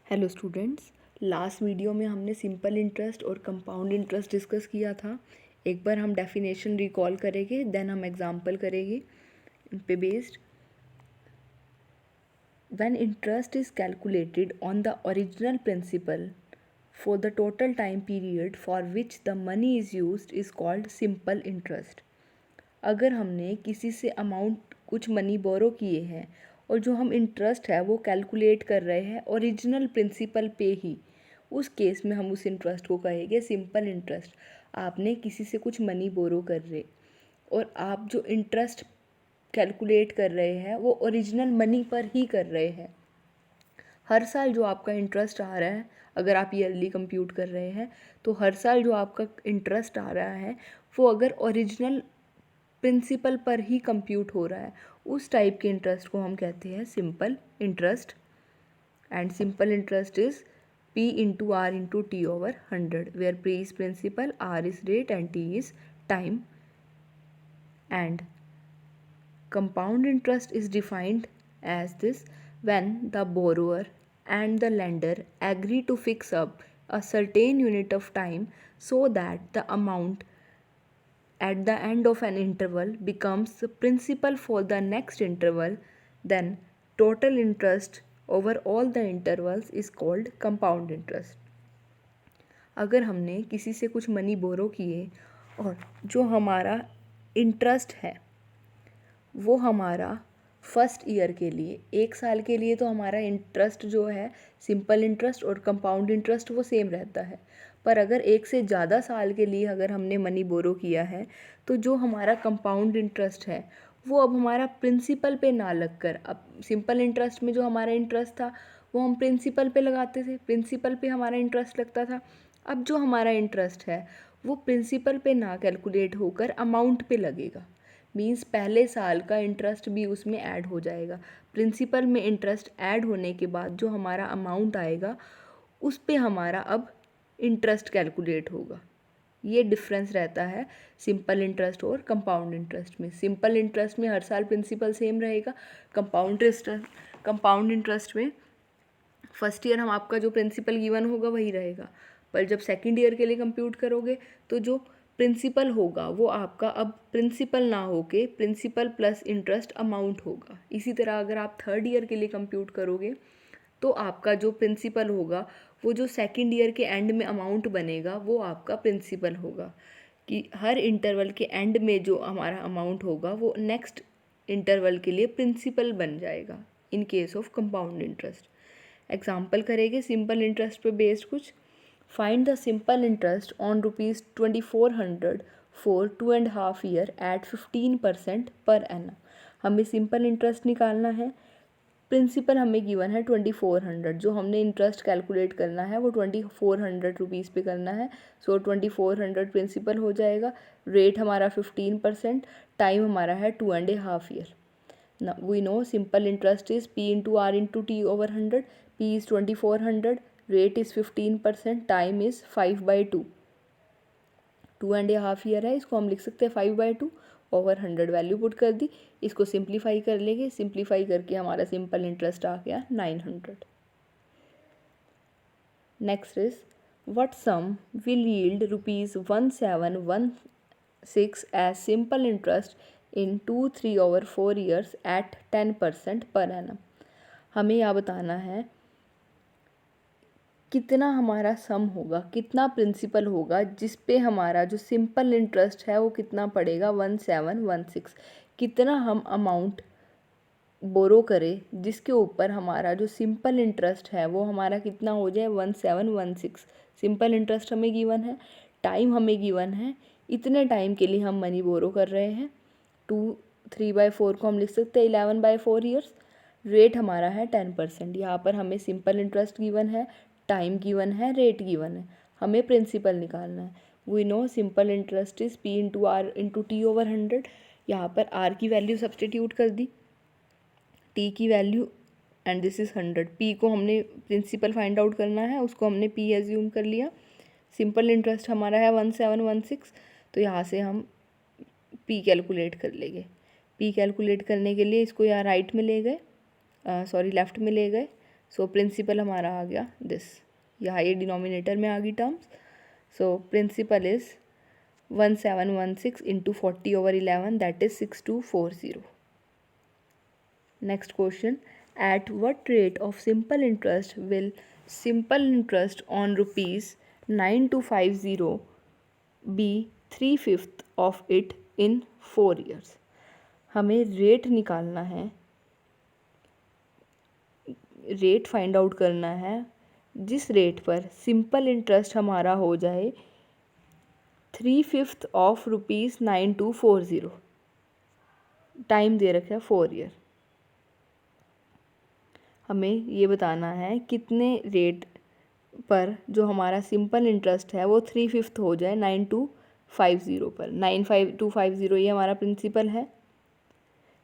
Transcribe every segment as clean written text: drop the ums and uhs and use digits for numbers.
Hello students, last video में हमने simple interest और कंपाउंड इंटरेस्ट डिस्कस किया था। एक बार हम डेफिनेशन रिकॉल करेंगे, देन हम एग्जांपल करेंगे इन पे based. When interest is calculated on the original principal for the total time period for which the money is used is called simple interest. अगर हमने किसी से अमाउंट कुछ मनी बोरो किए हैं और जो हम इंटरेस्ट है वो कैलकुलेट कर रहे हैं ओरिजिनल प्रिंसिपल पे ही, उस केस में हम उस इंटरेस्ट को कहेंगे सिंपल इंटरेस्ट। आपने किसी से कुछ मनी बोरो कर रहे और आप जो इंटरेस्ट कैलकुलेट कर रहे हैं वो ओरिजिनल मनी पर ही कर रहे हैं। हर साल जो आपका इंटरेस्ट आ रहा है, अगर आप ईयरली कंप्यूट कर रहे हैं तो हर साल जो आपका इंटरेस्ट आ रहा है वो अगर ओरिजिनल प्रिंसिपल पर ही कंप्यूट हो रहा है, उस टाइप के इंटरेस्ट को हम कहते हैं simple interest. And simple interest is P into R into T over 100, where P is principal, R is rate and T is time. And compound interest is defined as this: when the borrower and the lender agree to fix up a certain unit of time so that the amount at the end of an interval becomes the principal for the next interval, then total interest over all the intervals is called compound interest. अगर हमने किसी से कुछ money borrow किए और जो हमारा interest है वो हमारा फर्स्ट ईयर के लिए, एक साल के लिए तो हमारा इंटरेस्ट जो है सिंपल इंटरेस्ट और कंपाउंड इंटरेस्ट वो सेम रहता है। पर अगर एक से ज़्यादा साल के लिए अगर हमने मनी बोरो किया है तो जो हमारा कंपाउंड इंटरेस्ट है वो अब हमारा प्रिंसिपल पे ना लगकर, अब सिंपल इंटरेस्ट में जो हमारा इंटरेस्ट था वो हम प्रिंसिपल पे लगाते थे, प्रिंसिपल पे हमारा इंटरेस्ट लगता था। अब जो हमारा इंटरेस्ट है वो प्रिंसिपल पे ना कैलकुलेट होकर अमाउंट पे लगेगा। मीन्स पहले साल का इंटरेस्ट भी उसमें ऐड हो जाएगा। प्रिंसिपल में इंटरेस्ट ऐड होने के बाद जो हमारा अमाउंट आएगा उस पे हमारा अब इंटरेस्ट कैलकुलेट होगा। ये डिफरेंस रहता है सिंपल इंटरेस्ट और कंपाउंड इंटरेस्ट में। सिंपल इंटरेस्ट में हर साल प्रिंसिपल सेम रहेगा। कंपाउंड इंटरेस्ट में फर्स्ट ईयर हम आपका जो प्रिंसिपल गिवन होगा वही रहेगा, पर जब सेकेंड ईयर के लिए कंप्यूट करोगे तो जो प्रिंसिपल होगा वो आपका अब प्रिंसिपल ना होके प्रिंसिपल प्लस इंटरेस्ट अमाउंट होगा। इसी तरह अगर आप थर्ड ईयर के लिए कंप्यूट करोगे तो आपका जो प्रिंसिपल होगा वो जो सेकेंड ईयर के एंड में अमाउंट बनेगा वो आपका प्रिंसिपल होगा, कि हर इंटरवल के एंड में जो हमारा अमाउंट होगा वो नेक्स्ट इंटरवल के लिए प्रिंसिपल बन जाएगा in case of compound interest. Example करेंगे सिंपल इंटरेस्ट पे बेस्ड कुछ। Find the simple interest on ₹2400 for 2.5 year at 15% per annum. हमें सिंपल इंटरेस्ट निकालना है। प्रिंसिपल हमें गिवन है 2400, जो हमने इंटरेस्ट कैलकुलेट करना है वो 2400 पे करना है। सो 2400 प्रिंसिपल हो जाएगा, रेट हमारा 15%, टाइम हमारा है 2.5 year. Now we know simple interest is P into R into T over 100. P is 2400, rate is 15%, time is 5/2. 2.5 year है, इसको हम लिख सकते हैं 5/2 ओवर 100। वैल्यू पुट कर दी, इसको सिंप्लीफाई कर लेंगे। सिंप्लीफाई करके हमारा सिंपल इंटरेस्ट आ गया 900। Next is what sum will yield ₹1716 as simple interest in 2, 3 over 4 years at 10% per annum। हमें यह बताना है कितना हमारा सम होगा, कितना प्रिंसिपल होगा जिस पे हमारा जो सिंपल इंटरेस्ट है वो कितना पड़ेगा 1716। कितना हम अमाउंट बोरो करें जिसके ऊपर हमारा जो सिंपल इंटरेस्ट है वो हमारा कितना हो जाए 1716। सिंपल इंटरेस्ट हमें गिवन है, टाइम हमें गिवन है, इतने टाइम के लिए हम मनी बोरो कर रहे हैं। 3/4 को हम लिख सकते हैं 11/4 ईयर्स। रेट हमारा है 10%। यहाँ पर हमें सिंपल इंटरेस्ट गिवन है, टाइम गिवन है, रेट गिवन है, हमें प्रिंसिपल निकालना है। We know simple interest is P into R into T over 100। यहाँ पर आर की वैल्यू सब्सटीट्यूट कर दी, टी की value, and this is 100। P को हमने प्रिंसिपल फाइंड आउट करना है, उसको हमने पी एज्यूम कर लिया। सिंपल इंटरेस्ट हमारा है 1716, तो यहाँ से हम पी कैलकुलेट कर लेंगे। पी कैलकुलेट करने के लिए इसको यहाँ राइट में ले गए, सॉरी लेफ़्ट में ले गए, सो प्रिंसिपल हमारा आ गया दिस, यहाँ ये डिनोमिनेटर में आ गई terms. So principal is 1716 into 40/11, that is 6240. Next question, at what rate of simple interest will simple interest on ₹9250 be 3/5 of it in 4 years. हमें रेट निकालना है, रेट फाइंड आउट करना है जिस रेट पर सिंपल इंटरेस्ट हमारा हो जाए 3/5 ऑफ ₹9240. टाइम दे रखा है 4 year. हमें ये बताना है कितने रेट पर जो हमारा सिंपल इंटरेस्ट है वो 3/5 हो जाए 9250 पर. 95250 ये हमारा प्रिंसिपल है.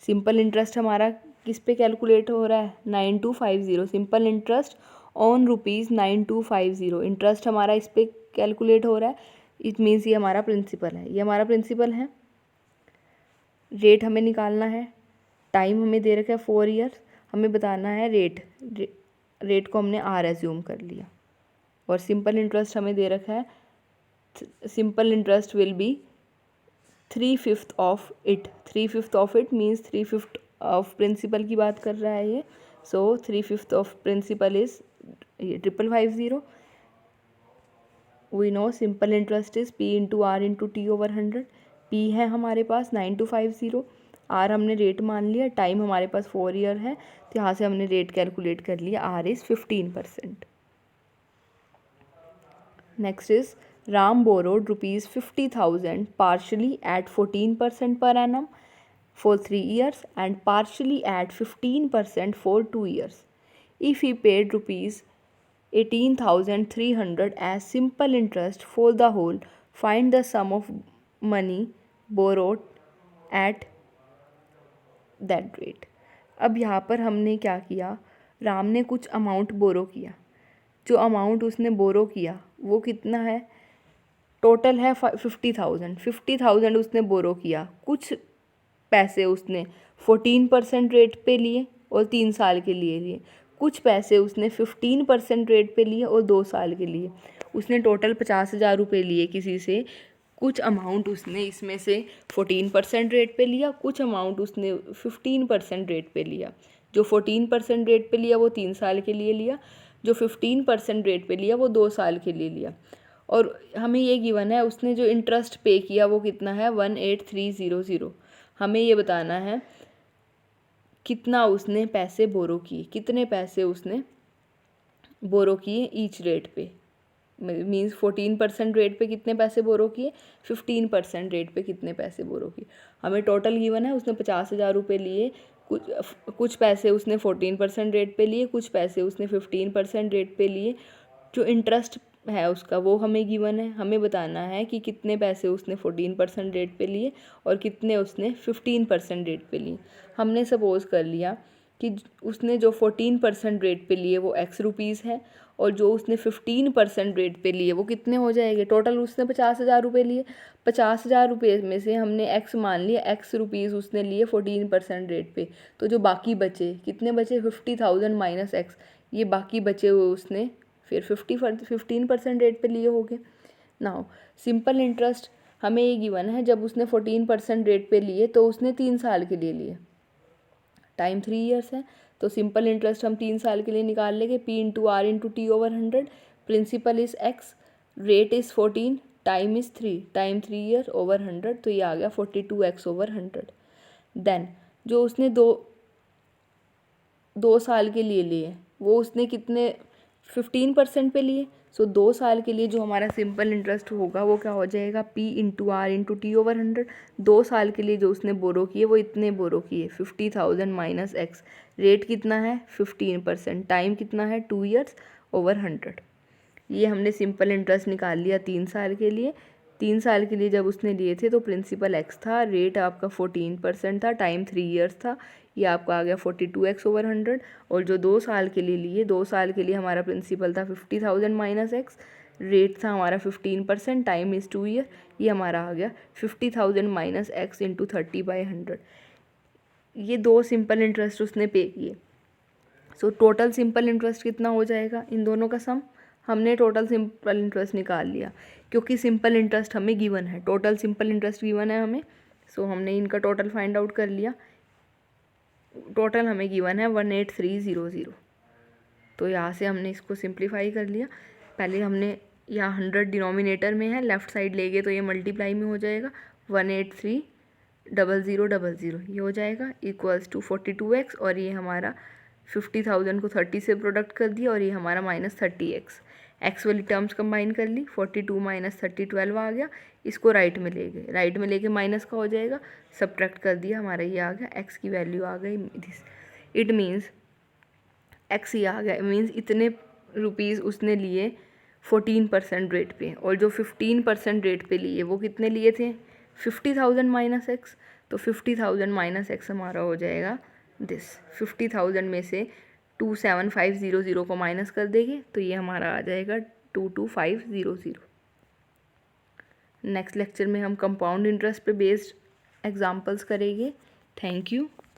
सिंपल इंटरेस्ट हमारा किस पे कैलकुलेट हो रहा है? 9250. Simple interest on ₹9250. इंटरेस्ट हमारा इस पे कैलकुलेट हो रहा है. इट मीन्स ये हमारा प्रिंसिपल है, ये हमारा प्रिंसिपल है. रेट हमें निकालना है, टाइम हमें दे रखा है 4 years. हमें बताना है रेट को हमने आर एज्यूम कर लिया और सिंपल इंटरेस्ट हमें दे रखा है, simple interest will be 3/5 of it. 3/5 of it means 3/5 of principal की बात कर रहा है ये. So 3/5 of principal is 5550. We know simple interest is P into R into T over 100. P है हमारे पास 9250, आर हमने रेट मान लिया, टाइम हमारे पास 4 year है, तो यहाँ से हमने रेट कैलकुलेट कर लिया. R is 15%. Next is Ram borrowed ₹50,000 partially at 14% per annum for 3 years and partially at 15% for 2 years. If he paid ₹18,300 as simple interest for the whole, find the sum of money borrowed at that rate. अब यहाँ पर हमने क्या किया, राम ने कुछ amount borrow किया. जो अमाउंट उसने बोरो किया वो कितना है? टोटल है 50,000. 50,000 उसने बोरो किया. कुछ पैसे उसने 14% रेट पे लिए और 3 साल के लिए लिए. कुछ पैसे उसने 15% रेट पे लिए और 2 साल के लिए. उसने टोटल 50,000 रुपये लिए किसी से. कुछ अमाउंट उसने इसमें से 14% रेट पे लिया, कुछ अमाउंट उसने 15% रेट पे लिया. जो 14% रेट पे लिया वो 3 साल के लिए लिया, जो 15% रेट पे लिया वो 2 साल के लिए लिया. और हमें ये गिवन है उसने जो इंटरेस्ट पे किया वो कितना है? 18300. हमें ये बताना है कितना उसने पैसे बोरो किए, कितने पैसे उसने बोरो किए ईच रेट पे. मीन्स 14% रेट पे कितने पैसे बोरो किए, 15% रेट पे कितने पैसे बोरो किए. हमें टोटल गिवन है उसने 50,000 रुपये लिए. कुछ पैसे उसने 14% रेट पे लिए, कुछ पैसे उसने 15% रेट पे लिए. जो इंटरेस्ट है उसका वो हमें गिवन है. हमें बताना है कि कितने पैसे उसने 14% रेट पे लिए और कितने उसने 15% रेट पे लिए. हमने सपोज़ कर लिया कि उसने जो 14% रेट पे लिए वो X रुपीज़ है और जो उसने 15% रेट पे लिए वो कितने हो जाएंगे? टोटल उसने 50,000 रुपये लिए. 50,000 रुपये में से हमने X मान लिया, X रुपीज़ उसने लिए 14% रेट पे. तो जो बाकी बचे कितने बचे? 50,000 माइनस X. ये बाकी बचे हुए उसने फिर 15% रेट पे लिए होंगे. नाउ सिंपल इंटरेस्ट हमें ये गिवन है, जब उसने 14% रेट पे लिए तो उसने 3 साल के लिए लिए. टाइम 3 years है, तो सिंपल इंटरेस्ट हम 3 साल के लिए निकाल लेंगे. P into R into T over 100. Principal is X, rate is 14, time is 3, time 3 year over 100, तो ये आ गया 42X ओवर 100. देन जो उसने दो साल के लिए लिए वो उसने कितने 15% पे लिए. सो 2 साल के लिए जो हमारा सिंपल इंटरेस्ट होगा वो क्या हो जाएगा? P into R into T over 100. 2 साल के लिए जो उसने बोरो किए वो इतने बोरो किए 50,000 माइनस X. रेट कितना है? 15%. टाइम कितना है? 2 years ओवर 100. ये हमने सिंपल इंटरेस्ट निकाल लिया 3 साल के लिए. 3 साल के लिए जब उसने लिए थे तो प्रिंसिपल X था, रेट आपका 14% था, टाइम 3 years था. ये आपका आ गया 42X ओवर 100. और जो 2 साल के लिए लिए, 2 साल के लिए हमारा प्रिंसिपल था 50,000 माइनस X, रेट था हमारा 15%, टाइम इज़ 2 year. ये हमारा आ गया 50,000 माइनस X इंटू 30/100. ये 2 सिंपल इंटरेस्ट उसने पे किए. सो टोटल सिंपल इंटरेस्ट कितना हो जाएगा, इन दोनों का सम। हमने टोटल सिंपल इंटरेस्ट निकाल लिया क्योंकि सिंपल इंटरेस्ट हमें गिवन है, टोटल सिंपल इंटरेस्ट गिवन है हमें। सो हमने इनका टोटल फाइंड आउट कर लिया। टोटल हमें गिवन है 18300। तो यहाँ से हमने इसको सिंप्लीफाई कर लिया। पहले हमने यहाँ 100 डिनोमिनेटर में है, लेफ़्ट साइड लेंगे तो ये मल्टीप्लाई में हो जाएगा 1830000 ये हो जाएगा इक्वल्स टू 42x, और ये हमारा 50,000 को 30 से प्रोडक्ट कर दिया और ये हमारा -30x। एक्स वाली टर्म्स कंबाइन कर ली, 42 - 30 12 आ गया। इसको राइट में ले गए, राइट में लेके माइनस का हो जाएगा, सब्ट्रैक्ट कर दिया, हमारा ये आ गया, एक्स की वैल्यू आ गई। इट मीन्स एक्स ये आ गया, मीन्स इतने रुपीज़ उसने लिए 14% रेट पे, और जो 15% रेट पे लिए वो कितने लिए थे 50,000 माइनस एक्स। तो 50,000 माइनस एक्स हमारा हो जाएगा दिस। 50,000 में से 27500 को माइनस कर देंगे तो ये हमारा आ जाएगा 22500। नेक्स्ट लेक्चर में हम कंपाउंड इंटरेस्ट पे बेस्ड एग्जांपल्स करेंगे। Thank you.